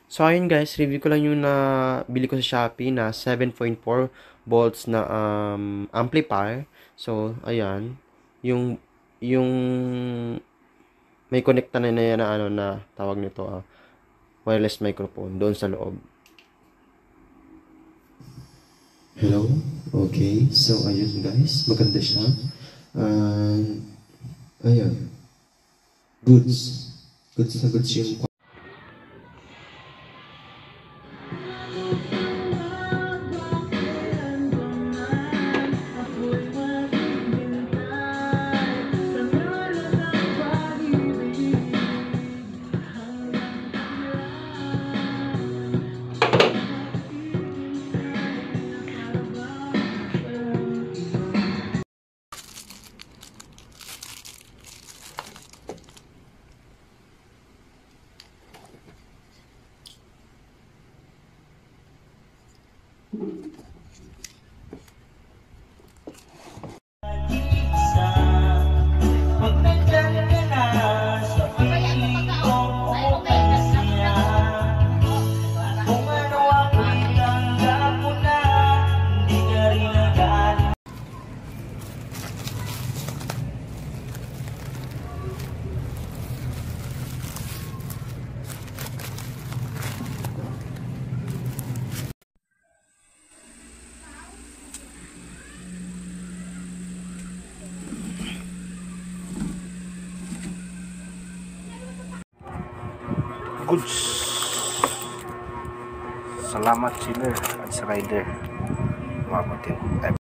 So ayun guys, review ko lang yung nabili ko sa Shopee na 7.4 volts na amplifier. So ayan, yung may connecta na yan na ano na tawag nito wireless microphone doon sa loob. Hello? Okay, so ayun guys, maganda siya. Ayun. Goods. Goods na goods yung goods. Salamat seller at sa rider. Mabutin.